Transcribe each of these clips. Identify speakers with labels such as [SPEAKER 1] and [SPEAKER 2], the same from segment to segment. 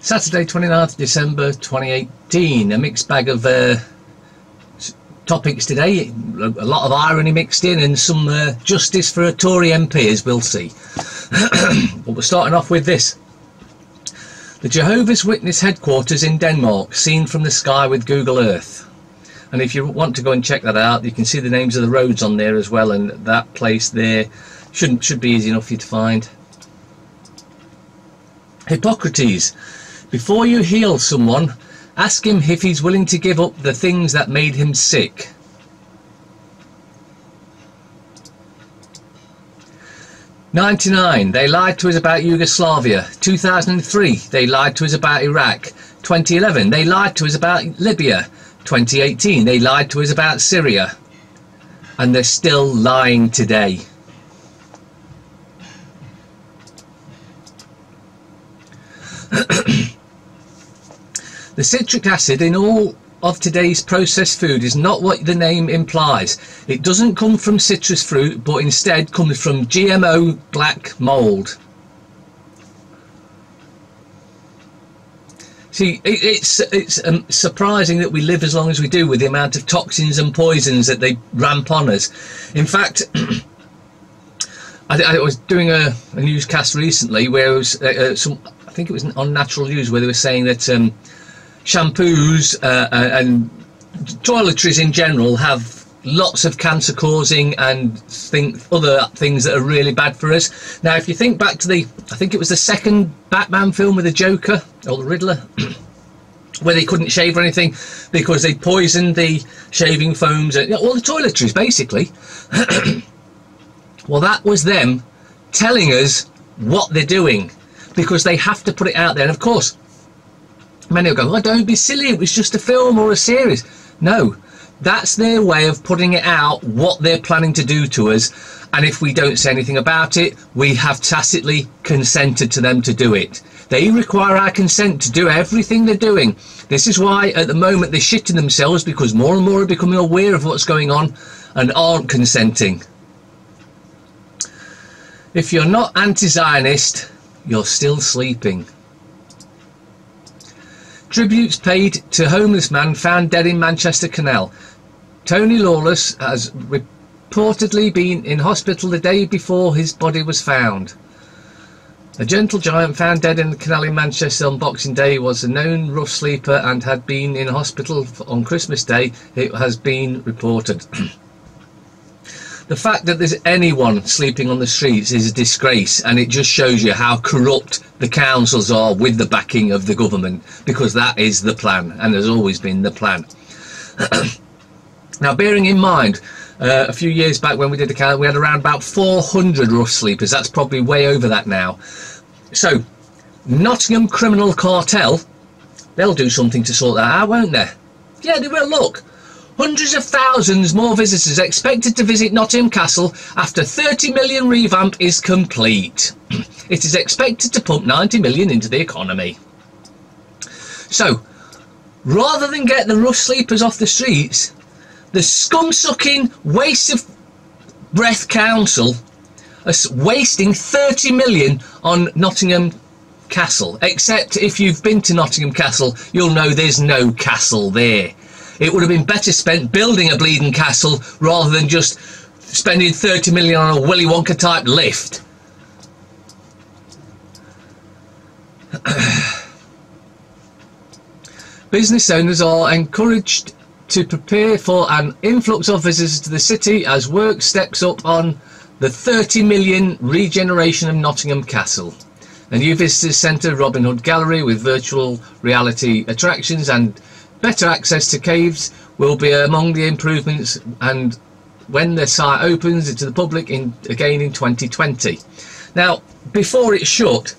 [SPEAKER 1] Saturday 29th December 2018, a mixed bag of topics today, a lot of irony mixed in and some justice for a Tory MP, as we'll see. But we're starting off with this. The Jehovah's Witness headquarters in Denmark, seen from the sky with Google Earth. And if you want to go and check that out, you can see the names of the roads on there as well, and that place there should be easy enough for you to find. Hippocrates. Before you heal someone, ask him if he's willing to give up the things that made him sick. '99, they lied to us about Yugoslavia. 2003, they lied to us about Iraq. 2011, they lied to us about Libya. 2018, they lied to us about Syria. And they're still lying today. The citric acid in all of today's processed food is not what the name implies. It doesn't come from citrus fruit, but instead comes from GMO black mould. See, it's surprising that we live as long as we do with the amount of toxins and poisons that they ramp on us. In fact, I was doing a newscast recently where it was I think it was on Natural News, where they were saying that shampoos and toiletries in general have lots of cancer causing and other things that are really bad for us. Now if you think back to I think it was the second Batman film with the Joker or the Riddler, where they couldn't shave or anything because they poisoned the shaving foams and all the toiletries basically. Well, that was them telling us what they're doing, because they have to put it out there. And of course many will go, oh, don't be silly, it was just a film or a series. No, that's their way of putting it out, what they're planning to do to us. And if we don't say anything about it, we have tacitly consented to them to do it. They require our consent to do everything they're doing. This is why at the moment they're shitting themselves, because more and more are becoming aware of what's going on and aren't consenting. If you're not anti-Zionist, you're still sleeping. Tributes paid to homeless man found dead in Manchester Canal. Tony Lawless has reportedly been in hospital the day before his body was found. A gentle giant found dead in the canal in Manchester on Boxing Day was a known rough sleeper and had been in hospital on Christmas Day, it has been reported. The fact that there's anyone sleeping on the streets is a disgrace, and it just shows you how corrupt the councils are with the backing of the government, because that is the plan and has always been the plan. Now, bearing in mind, a few years back when we did the count, we had around about 400 rough sleepers. That's probably way over that now. So, Nottingham criminal cartel, they'll do something to sort that out, won't they? Yeah, they will. Look. Hundreds of thousands more visitors expected to visit Nottingham Castle after 30 million revamp is complete. It is expected to pump 90 million into the economy. So, rather than get the rough sleepers off the streets, the scum-sucking waste of breath council are wasting 30 million on Nottingham Castle. Except if you've been to Nottingham Castle, you'll know there's no castle there. It would have been better spent building a bleeding castle rather than just spending 30 million on a Willy Wonka type lift. Business owners are encouraged to prepare for an influx of visitors to the city as work steps up on the 30 million regeneration of Nottingham Castle. A new visitors centre, Robin Hood Gallery with virtual reality attractions and better access to caves will be among the improvements, and when the site opens to the public again in 2020. Now, before it shut,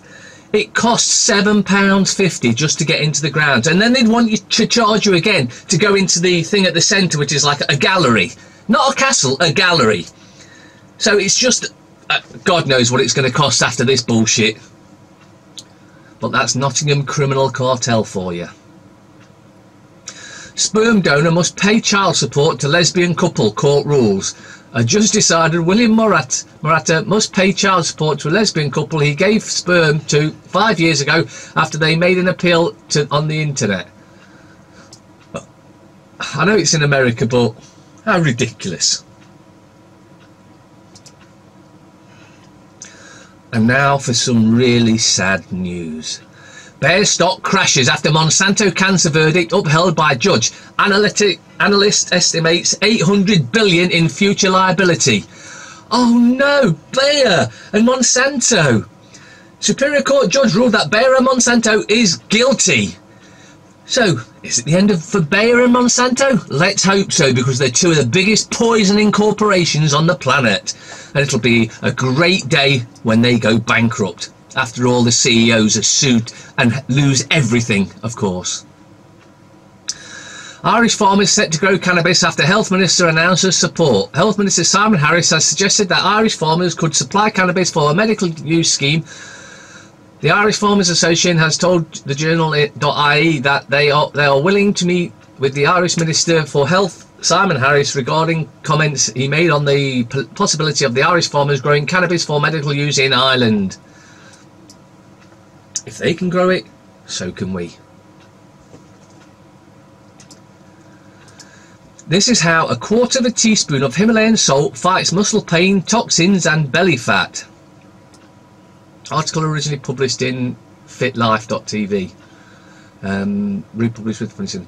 [SPEAKER 1] it costs £7.50 just to get into the grounds, and then they'd want you to charge you again to go into the thing at the centre, which is like a gallery. Not a castle, a gallery. So it's just, God knows what it's going to cost after this bullshit. But that's Nottingham criminal cartel for you. Sperm donor must pay child support to lesbian couple, court rules. A judge decided William Morata must pay child support to a lesbian couple he gave sperm to 5 years ago after they made an appeal on the internet. I know it's in America, but how ridiculous. And now for some really sad news. Bear stock crashes after Monsanto cancer verdict upheld by judge. Analyst estimates 800 billion in future liability. Oh no, Bayer and Monsanto. Superior Court judge ruled that Bayer and Monsanto is guilty. So, is it the end for Bayer and Monsanto? Let's hope so, because they're two of the biggest poisoning corporations on the planet. And it'll be a great day when they go bankrupt. After all, the CEOs are sued and lose everything, of course. Irish farmers set to grow cannabis after Health Minister announces support. Health Minister Simon Harris has suggested that Irish farmers could supply cannabis for a medical use scheme. The Irish Farmers Association has told the journal.ie that they are willing to meet with the Irish Minister for Health, Simon Harris, regarding comments he made on the possibility of the Irish farmers growing cannabis for medical use in Ireland. If they can grow it, so can we. This is how a quarter of a teaspoon of Himalayan salt fights muscle pain, toxins and belly fat. Article originally published in fitlife.tv. Republished with Princeton.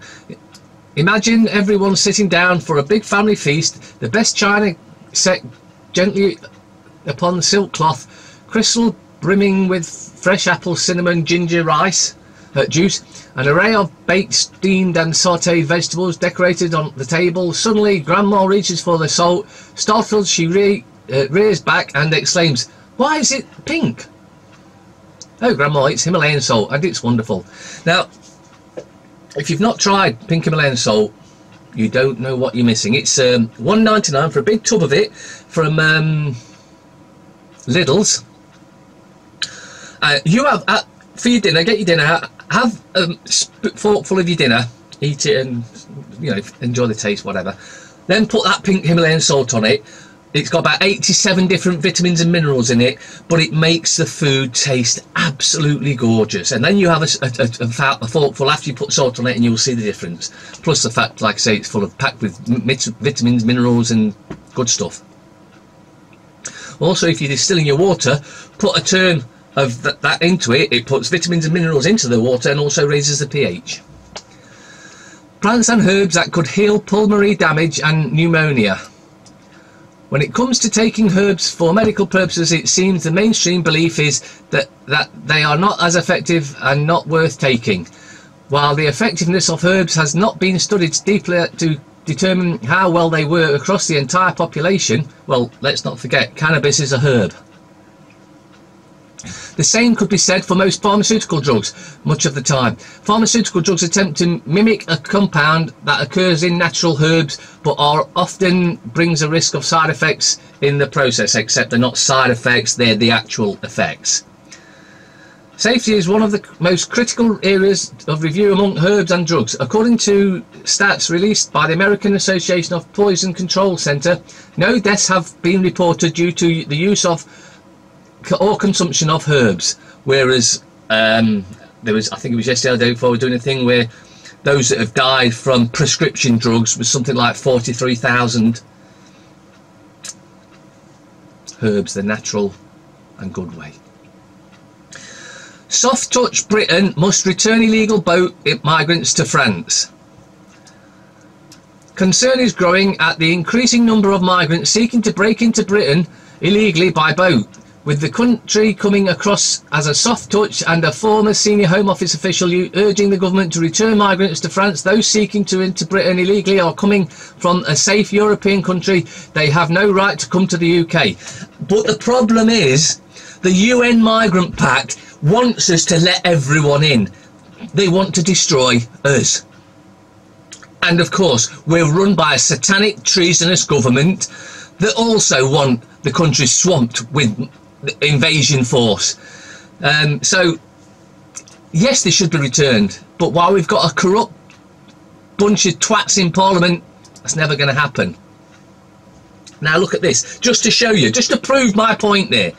[SPEAKER 1] Imagine everyone sitting down for a big family feast. The best china set gently upon silk cloth, crystal brimming with fresh apple, cinnamon, ginger, rice juice, an array of baked, steamed and sautéed vegetables decorated on the table. Suddenly Grandma reaches for the salt. Startled, she rears back and exclaims, "Why is it pink?" "Oh, Grandma, it's Himalayan salt and it's wonderful." Now, if you've not tried pink Himalayan salt, you don't know what you're missing. It's $1.99 for a big tub of it from Lidl's. You have for your dinner, get your dinner out, have a forkful of your dinner, eat it and, you know, enjoy the taste, whatever. Then put that pink Himalayan salt on it. It's got about 87 different vitamins and minerals in it, but it makes the food taste absolutely gorgeous. And then you have a forkful after you put salt on it and you'll see the difference. Plus the fact, like I say, it's packed with vitamins, minerals and good stuff. Also, if you're distilling your water, put a turn of that into it. It puts vitamins and minerals into the water and also raises the pH. Plants and herbs that could heal pulmonary damage and pneumonia. When it comes to taking herbs for medical purposes, it seems the mainstream belief is that they are not as effective and not worth taking. While the effectiveness of herbs has not been studied deeply to determine how well they work across the entire population, well, let's not forget, cannabis is a herb. The same could be said for most pharmaceutical drugs much of the time. Pharmaceutical drugs attempt to mimic a compound that occurs in natural herbs, but often brings a risk of side effects in the process, except they're not side effects, they're the actual effects. Safety is one of the most critical areas of review among herbs and drugs. According to stats released by the American Association of Poison Control Center, no deaths have been reported due to the use of or consumption of herbs, whereas there was, I think it was yesterday or the day before, we were doing a thing where those that have died from prescription drugs was something like 43,000 herbs, the natural and good way. Soft touch Britain must return illegal boat migrants to France. Concern is growing at the increasing number of migrants seeking to break into Britain illegally by boat, with the country coming across as a soft touch, and a former senior Home Office official urging the government to return migrants to France. Those seeking to enter Britain illegally are coming from a safe European country. They have no right to come to the UK. But the problem is, the UN Migrant Pact wants us to let everyone in. They want to destroy us. And of course, we're run by a satanic, treasonous government that also want the country swamped with invasion force. So yes, they should be returned, but while we've got a corrupt bunch of twats in Parliament, that's never going to happen. Now look at this, just to show you, just to prove my point there.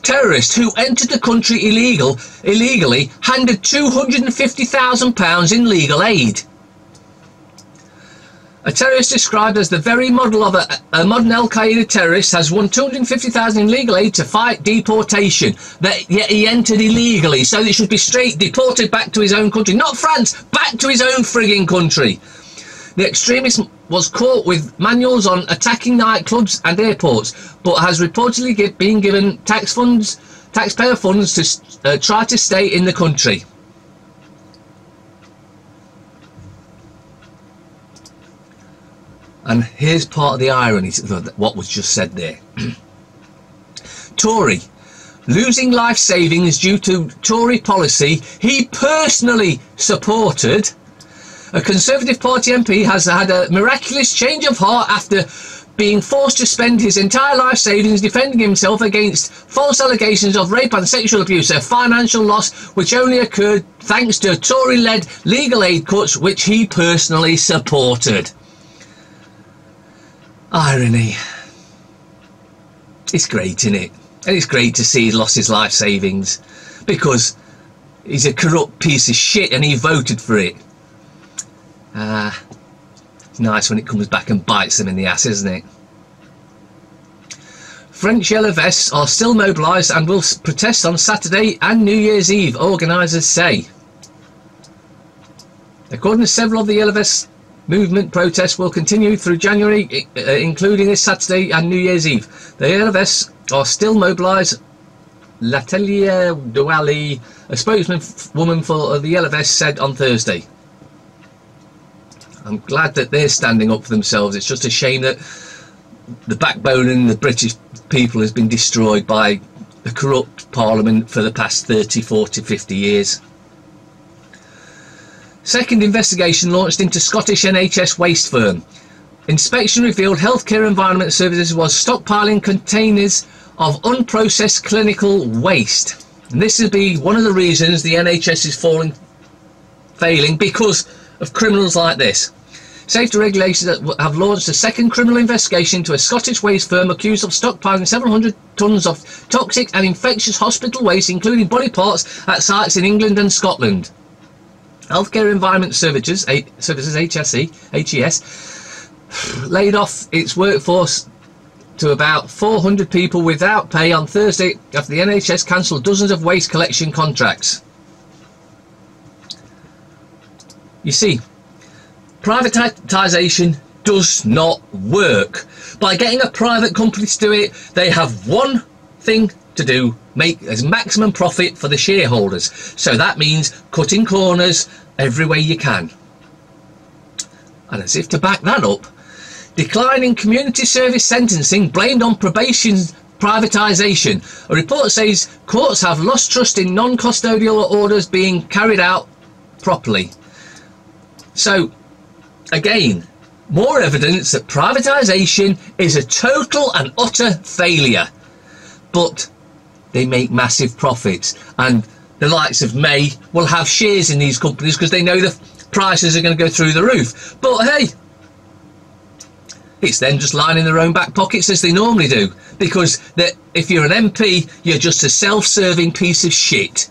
[SPEAKER 1] Terrorists who entered the country illegally handed £250,000 in legal aid. A terrorist described as the very model of a modern Al-Qaeda terrorist has won £250,000 in legal aid to fight deportation. Yet he entered illegally, so he should be straight deported back to his own country. Not France, back to his own frigging country. The extremist was caught with manuals on attacking nightclubs and airports, but has reportedly been given taxpayer funds to try to stay in the country. And here's part of the irony of what was just said there. Tory. Losing life savings due to Tory policy he personally supported. A Conservative Party MP has had a miraculous change of heart after being forced to spend his entire life savings defending himself against false allegations of rape and sexual abuse, a financial loss which only occurred thanks to Tory-led legal aid cuts which he personally supported. Irony. It's great, isn't it? And it's great to see he's lost his life savings because he's a corrupt piece of shit and he voted for it. It's nice when it comes back and bites them in the ass, isn't it? French yellow vests are still mobilised and will protest on Saturday and New Year's Eve, organisers say. According to several of the yellow vests, movement protests will continue through January, including this Saturday and New Year's Eve. The yellow vests are still mobilised. L'Atelier Douali, a spokeswoman for the yellow vests, said on Thursday. I'm glad that they're standing up for themselves. It's just a shame that the backbone in the British people has been destroyed by the corrupt Parliament for the past 30, 40, 50 years. Second investigation launched into Scottish NHS waste firm. Inspection revealed Healthcare Environment Services was stockpiling containers of unprocessed clinical waste. And this would be one of the reasons the NHS is failing because of criminals like this. Safety regulators have launched a second criminal investigation into a Scottish waste firm accused of stockpiling several hundred tonnes of toxic and infectious hospital waste, including body parts, at sites in England and Scotland. Healthcare Environment Services, HES, laid off its workforce to about 400 people without pay on Thursday after the NHS cancelled dozens of waste collection contracts. You see, privatisation does not work. By getting a private company to do it, they have one thing to do: make as maximum profit for the shareholders. So that means cutting corners every way you can. And as if to back that up, declining community service sentencing blamed on probation privatisation. A report says courts have lost trust in non-custodial orders being carried out properly. So, again, more evidence that privatisation is a total and utter failure. But they make massive profits, and the likes of May will have shares in these companies because they know the prices are going to go through the roof. But hey, it's then just lining their own back pockets as they normally do, because if you're an MP, you're just a self-serving piece of shit.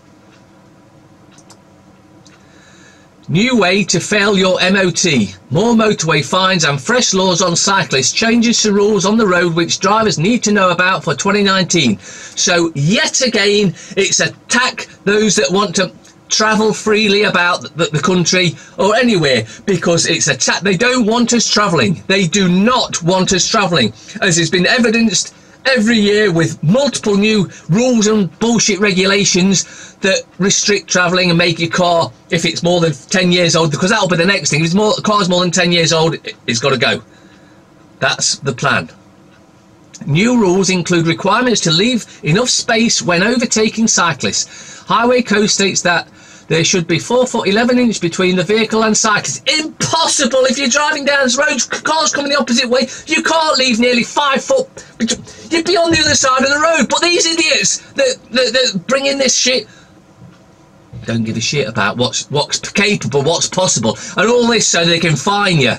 [SPEAKER 1] New way to fail your MOT. More motorway fines and fresh laws on cyclists. Changes to rules on the road which drivers need to know about for 2019. So yet again, it's attack those that want to travel freely about the country or anywhere, because it's attack. They don't want us travelling. They do not want us travelling, as has been evidenced every year with multiple new rules and bullshit regulations that restrict travelling and make your car, if it's more than 10 years old, because that'll be the next thing. If the car's more than 10 years old, it's got to go. That's the plan. New rules include requirements to leave enough space when overtaking cyclists. Highway Code states that there should be 4 foot 11 inch between the vehicle and cyclist. Impossible! If you're driving down the road, cars coming the opposite way, you can't leave nearly 5 foot. You'd be on the other side of the road. But these idiots that bring in this shit don't give a shit about what's capable, what's possible, and all this so they can fine you.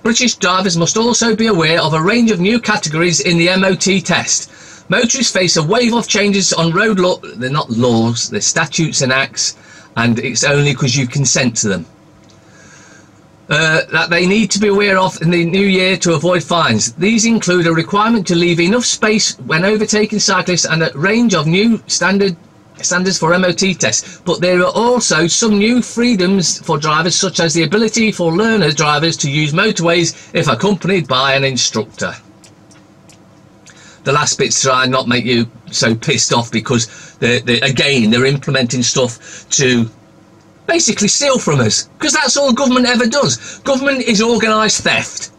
[SPEAKER 1] British drivers must also be aware of a range of new categories in the MOT test. Motorists face a wave of changes on road law. They're not laws, they're statutes and acts, and it's only because you consent to them. That they need to be aware of in the new year to avoid fines. These include a requirement to leave enough space when overtaking cyclists and a range of new standards for MOT tests. But there are also some new freedoms for drivers, such as the ability for learner drivers to use motorways if accompanied by an instructor. The last bit's try and not make you so pissed off, because again they're implementing stuff to basically steal from us, because that's all government ever does. Government is organised theft.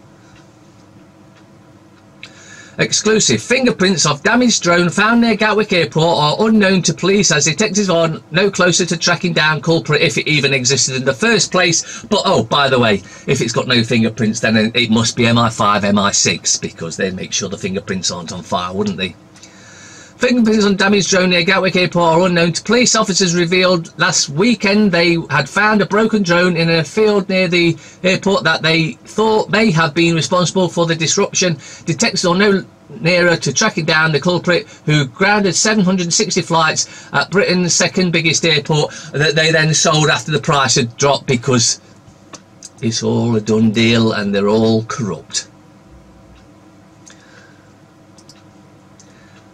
[SPEAKER 1] Exclusive. Fingerprints of damaged drone found near Gatwick Airport are unknown to police, as detectives are no closer to tracking down culprit if it even existed in the first place. But oh, by the way, if it's got no fingerprints, then it must be MI5, MI6, because they'd make sure the fingerprints aren't on fire, wouldn't they? Fingerprints on damaged drone near Gatwick Airport are unknown to police. Officers revealed last weekend they had found a broken drone in a field near the airport that they thought may have been responsible for the disruption. Detectives are no nearer to tracking down the culprit, who grounded 760 flights at Britain's second biggest airport, that they then sold after the price had dropped, because it's all a done deal and they're all corrupt.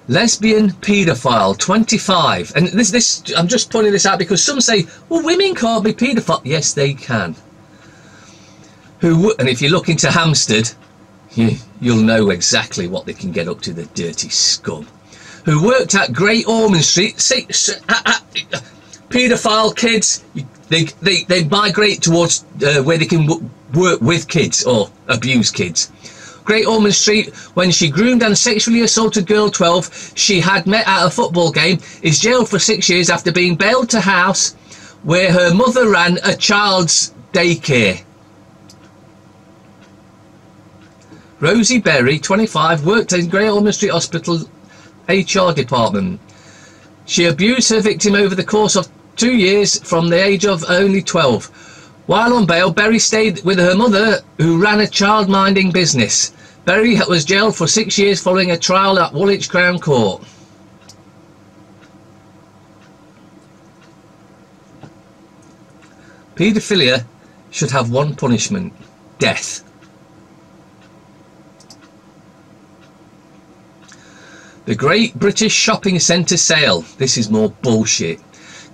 [SPEAKER 1] Lesbian paedophile, 25, and this I'm just pointing this out because some say, well, women can't be paedophile. Yes, they can. And if you look into Hampstead, you'll know exactly what they can get up to, the dirty scum. Who worked at Great Ormond Street. Paedophile kids, they migrate towards where they can work with kids or abuse kids. Great Ormond Street, when she groomed and sexually assaulted girl 12 she had met at a football game, is jailed for 6 years after being bailed to house where her mother ran a child's daycare. Rosie Berry, 25, worked in Great Ormond Street Hospital HR department. She abused her victim over the course of 2 years from the age of only 12. While on bail, Berry stayed with her mother, who ran a child-minding business. Berry was jailed for 6 years following a trial at Woolwich Crown Court. Paedophilia should have one punishment: death. The Great British Shopping Centre sale. This is more bullshit.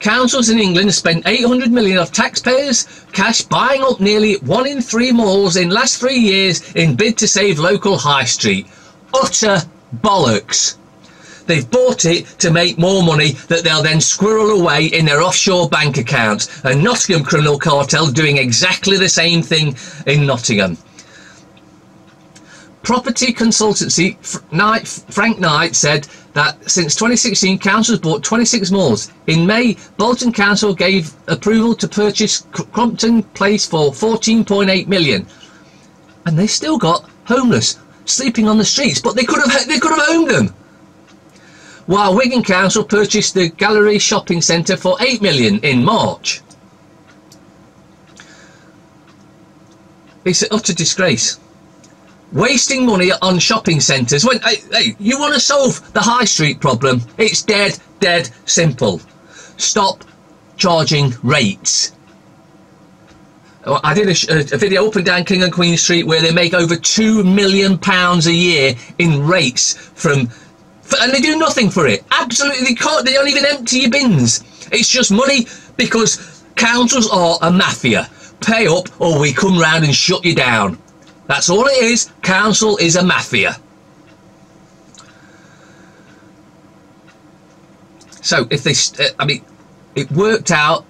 [SPEAKER 1] Councils in England spent 800 million of taxpayers' cash buying up nearly 1 in 3 malls in last 3 years in bid to save local high street. Utter bollocks. They've bought it to make more money that they'll then squirrel away in their offshore bank accounts. A Nottingham criminal cartel doing exactly the same thing in Nottingham. Property consultancy Frank Knight said that since 2016 councils bought 26 malls. In May, Bolton Council gave approval to purchase Crompton Place for 14.8 million, and they still got homeless sleeping on the streets, but they could have owned them. While Wigan Council purchased the Gallery Shopping Centre for 8 million in March. It's an utter disgrace. Wasting money on shopping centres. When hey, you want to solve the high street problem, it's dead simple. Stop charging rates. I did a video up and down King and Queen Street where they make over £2 million a year in rates and they do nothing for it. Absolutely, they can't. They don't even empty your bins. It's just money, because councils are a mafia. Pay up or we come round and shut you down. That's all it is. Council is a mafia. So if they, I mean, it worked out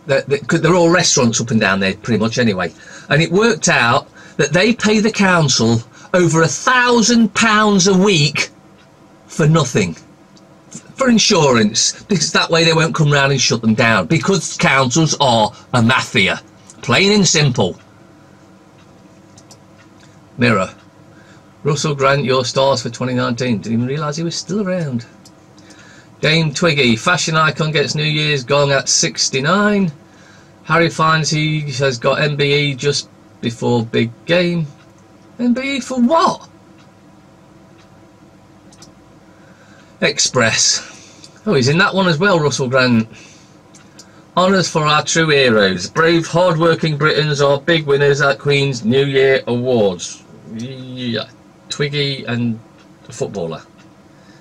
[SPEAKER 1] that they're all restaurants up and down there pretty much anyway, and it worked out that they pay the council over £1,000 a week for nothing, for insurance, because that way they won't come round and shut them down, because councils are a mafia, plain and simple. Mirror. Russell Grant, your stars for 2019. Didn't even realise he was still around. Dame Twiggy, fashion icon gets New Year's gong at 69. Harry finds he has got MBE just before big game. And B for what? Express. Oh, he's in that one as well, Russell Grant. Honours for our true heroes. Brave, hard-working Britons are big winners at Queen's New Year Awards. Yeah. Twiggy and a footballer.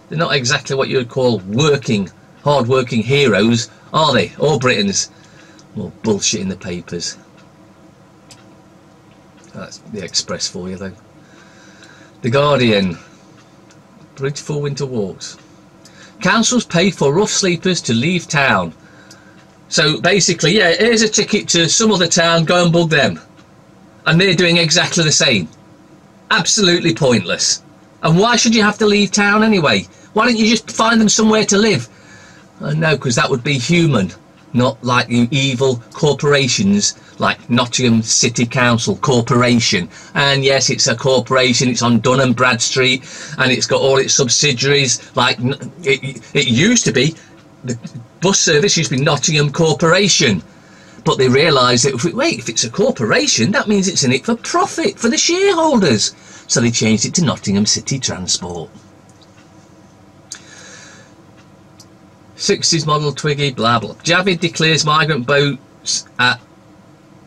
[SPEAKER 1] They're not exactly what you would call working, hard-working heroes, are they? Or Britons. More bullshit in the papers. That's the Express for you, though. The Guardian. Bridge for winter walks. Councils pay for rough sleepers to leave town. So basically, yeah, here's a ticket to some other town, go and bug them. And they're doing exactly the same. Absolutely pointless. And why should you have to leave town anyway? Why don't you just find them somewhere to live? No, because that would be human, not like you evil corporations like Nottingham City Council Corporation. And yes, it's a corporation, it's on Dun and Bradstreet, and it's got all its subsidiaries. Like it used to be, the bus service used to be Nottingham Corporation, but they realised that if it's a corporation, that means it's in it for profit for the shareholders, so they changed it to Nottingham City Transport. 60s model Twiggy, blah blah. Javid declares migrant boats at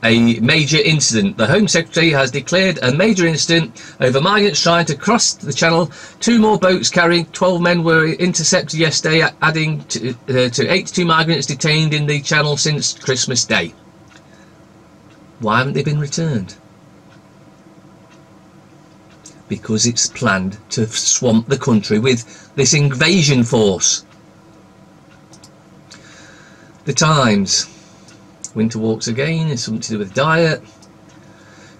[SPEAKER 1] a major incident. The Home Secretary has declared a major incident over migrants trying to cross the channel. 2 more boats carrying 12 men were intercepted yesterday, adding to 82 migrants detained in the channel since Christmas Day. Why haven't they been returned? Because it's planned to swamp the country with this invasion force. The Times. Winter walks again, it's something to do with diet.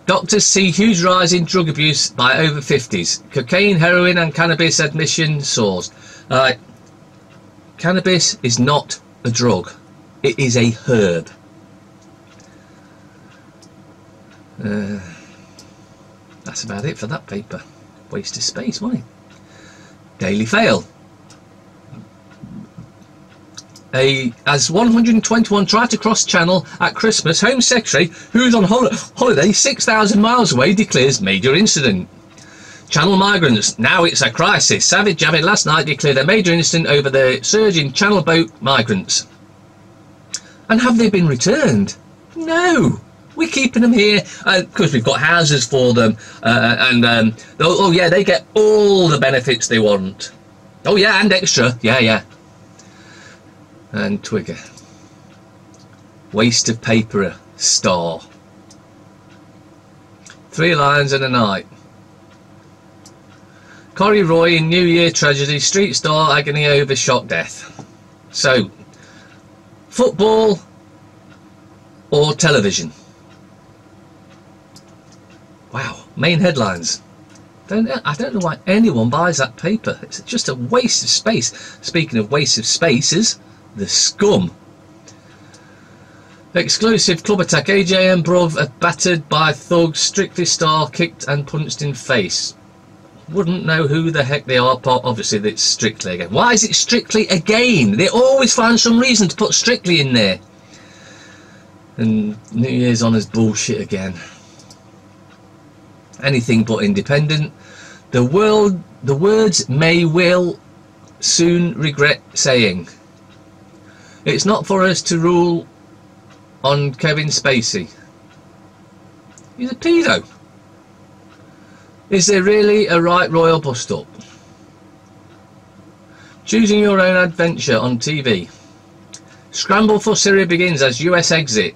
[SPEAKER 1] Doctors see huge rise in drug abuse by over 50s. Cocaine, heroin and cannabis admission soars. Cannabis is not a drug. It is a herb. That's about it for that paper. Waste of space, wasn't it? Daily Fail. As 121 try to cross channel at Christmas, Home Secretary, who's on holiday 6,000 miles away, declares major incident. Channel migrants, now it's a crisis. Savage Javid last night declared a major incident over the surge in channel boat migrants. And have they been returned? No. We're keeping them here because we've got houses for them, oh yeah, they get all the benefits they want. Oh yeah, and extra, yeah. And Twigger. Waste of paper, Star. 3 lines and a night. Corrie Roy in New Year tragedy, street star agony over shock death. So, football or television? Wow, main headlines. I don't know why anyone buys that paper. It's just a waste of space. Speaking of waste of spaces, the scum. Exclusive club attack. AJ and Bruv are battered by thugs. Strictly star kicked and punched in face. Wouldn't know who the heck they are. Obviously, it's Strictly again. Why is it Strictly again? They always find some reason to put Strictly in there. And New Year's honours bullshit again. Anything but independent. The words may will soon regret saying. It's not for us to rule on Kevin Spacey. He's a pedo. Is there really a right royal bust up? Choosing your own adventure on TV. Scramble for Syria begins as US exit.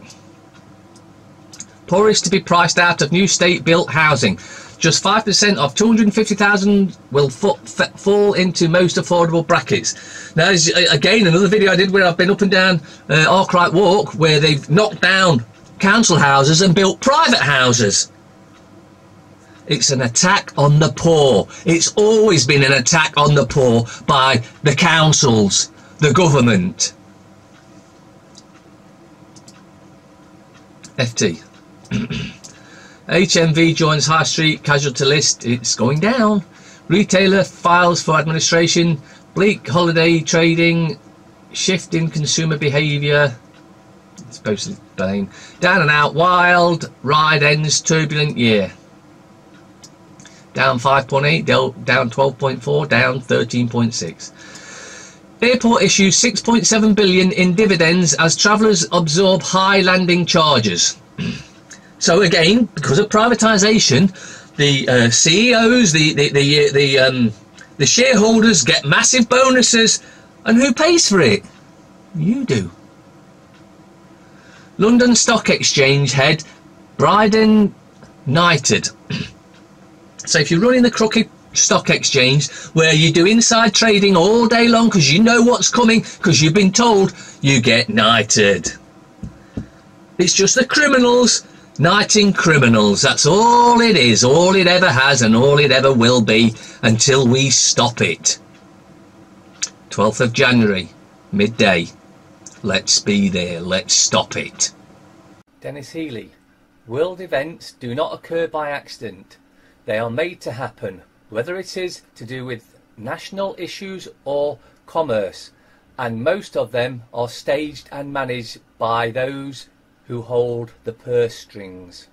[SPEAKER 1] Poorest to be priced out of new state-built housing. Just 5% of 250,000 will fall into most affordable brackets. Now, again, another video I did where I've been up and down Arkwright Walk, where they've knocked down council houses and built private houses. It's an attack on the poor. It's always been an attack on the poor by the councils, the government. FT. HMV joins High Street casualty list. It's going down. Retailer files for administration. Bleak holiday trading. Shift in consumer behaviour. It's supposedly Bain. Down and out. Wild ride ends turbulent year. down 5.8, down 12.4, down 13.6. Airport issues 6.7 billion in dividends as travellers absorb high landing charges. So again, because of privatisation, the CEOs, the shareholders get massive bonuses, and who pays for it? You do. London Stock Exchange head Bryden knighted. So if you're running the crooked stock exchange where you do inside trading all day long because you know what's coming, because you've been told, you get knighted. It's just the criminals knighting criminals. That's all it is, all it ever has, and all it ever will be until we stop it. 12th of January, midday. Let's be there. Let's stop it.
[SPEAKER 2] Dennis Healy. World events do not occur by accident. They are made to happen, whether it is to do with national issues or commerce, and most of them are staged and managed by those who hold the purse strings.